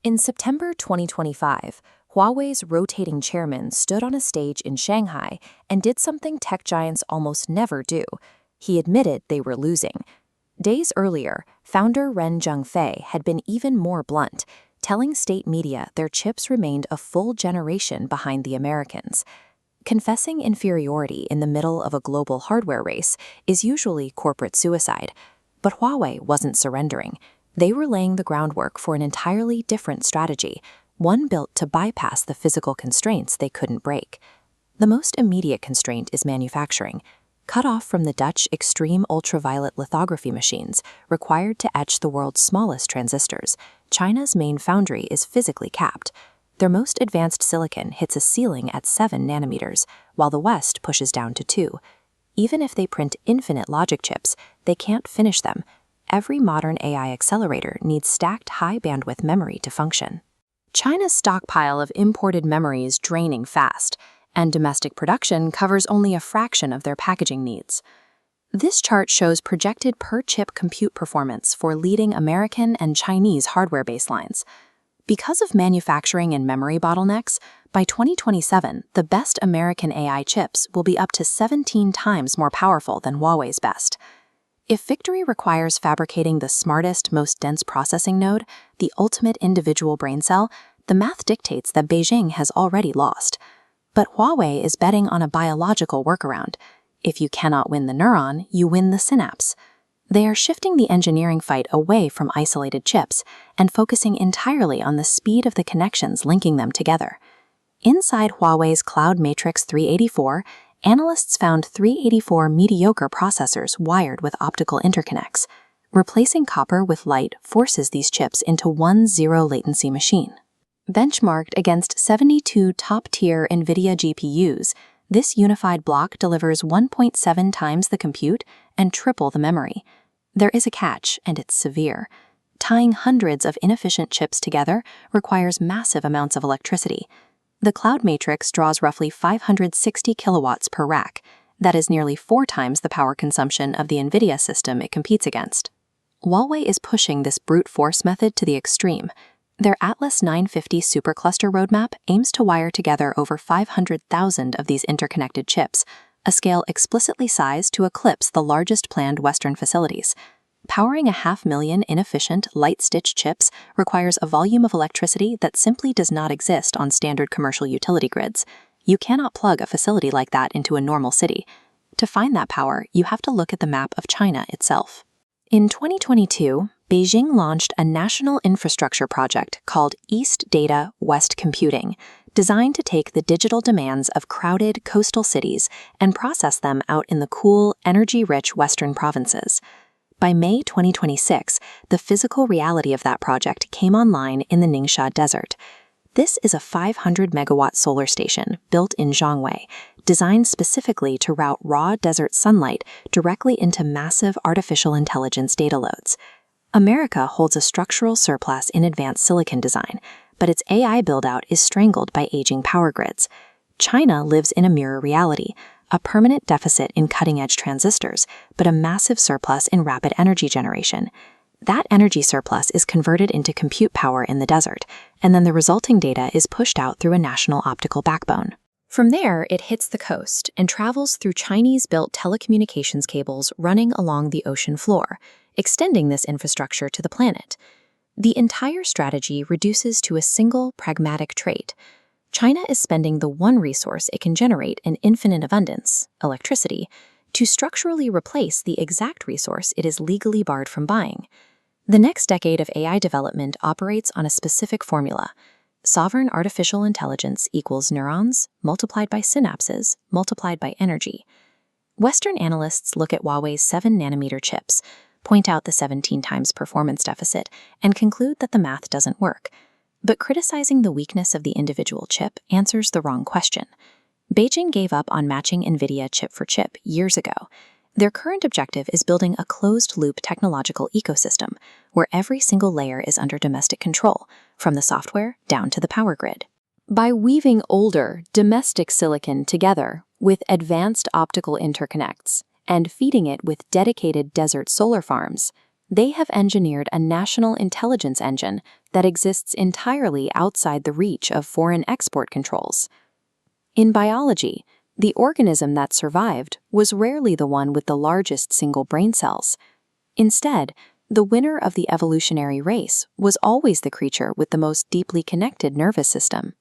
In September 2025, Huawei's rotating chairman stood on a stage in Shanghai and did something tech giants almost never do. He admitted they were losing. Days earlier, founder Ren Zhengfei had been even more blunt, telling state media their chips remained a full generation behind the Americans. Confessing inferiority in the middle of a global hardware race is usually corporate suicide. But Huawei wasn't surrendering. They were laying the groundwork for an entirely different strategy, one built to bypass the physical constraints they couldn't break. The most immediate constraint is manufacturing. Cut off from the Dutch extreme ultraviolet lithography machines required to etch the world's smallest transistors, China's main foundry is physically capped. Their most advanced silicon hits a ceiling at 7 nanometers, while the West pushes down to 2. Even if they print infinite logic chips, they can't finish them. Every modern AI accelerator needs stacked high-bandwidth memory to function. China's stockpile of imported memory is draining fast, and domestic production covers only a fraction of their packaging needs. This chart shows projected per-chip compute performance for leading American and Chinese hardware baselines. Because of manufacturing and memory bottlenecks, by 2027, the best American AI chips will be up to 17 times more powerful than Huawei's best. If victory requires fabricating the smartest, most dense processing node, the ultimate individual brain cell, the math dictates that Beijing has already lost. But Huawei is betting on a biological workaround. If you cannot win the neuron, you win the synapse. They are shifting the engineering fight away from isolated chips and focusing entirely on the speed of the connections linking them together. Inside Huawei's Cloud Matrix 384, analysts found 384 mediocre processors wired with optical interconnects. Replacing copper with light forces these chips into one zero-latency machine. Benchmarked against 72 top-tier NVIDIA GPUs, this unified block delivers 1.7 times the compute and triple the memory. There is a catch, and it's severe. Tying hundreds of inefficient chips together requires massive amounts of electricity. The Cloud Matrix draws roughly 560 kilowatts per rack. That is nearly 4 times the power consumption of the NVIDIA system it competes against. Huawei is pushing this brute force method to the extreme. Their Atlas 950 supercluster roadmap aims to wire together over 500,000 of these interconnected chips, a scale explicitly sized to eclipse the largest planned Western facilities. Powering 500,000 inefficient, light-stitch chips requires a volume of electricity that simply does not exist on standard commercial utility grids. You cannot plug a facility like that into a normal city. To find that power, you have to look at the map of China itself. In 2022, Beijing launched a national infrastructure project called East Data, West Computing, designed to take the digital demands of crowded coastal cities and process them out in the cool, energy-rich Western provinces. By May 2026, the physical reality of that project came online in the Ningxia Desert. This is a 500-megawatt solar station built in Zhangwei, designed specifically to route raw desert sunlight directly into massive artificial intelligence data loads. America holds a structural surplus in advanced silicon design, but its AI build-out is strangled by aging power grids. China lives in a mirror reality, a permanent deficit in cutting-edge transistors, but a massive surplus in rapid energy generation. That energy surplus is converted into compute power in the desert, and then the resulting data is pushed out through a national optical backbone. From there, it hits the coast and travels through Chinese-built telecommunications cables running along the ocean floor, extending this infrastructure to the planet. The entire strategy reduces to a single pragmatic trait. China is spending the one resource it can generate in infinite abundance, electricity, to structurally replace the exact resource it is legally barred from buying. The next decade of AI development operates on a specific formula. Sovereign artificial intelligence equals neurons multiplied by synapses multiplied by energy. Western analysts look at Huawei's 7-nanometer chips, point out the 17 times performance deficit, and conclude that the math doesn't work. But criticizing the weakness of the individual chip answers the wrong question. Beijing gave up on matching NVIDIA chip for chip years ago. Their current objective is building a closed-loop technological ecosystem where every single layer is under domestic control, from the software down to the power grid. By weaving older, domestic silicon together with advanced optical interconnects and feeding it with dedicated desert solar farms, They have engineered a national intelligence engine that exists entirely outside the reach of foreign export controls. In biology, the organism that survived was rarely the one with the largest single brain cells. Instead, the winner of the evolutionary race was always the creature with the most deeply connected nervous system.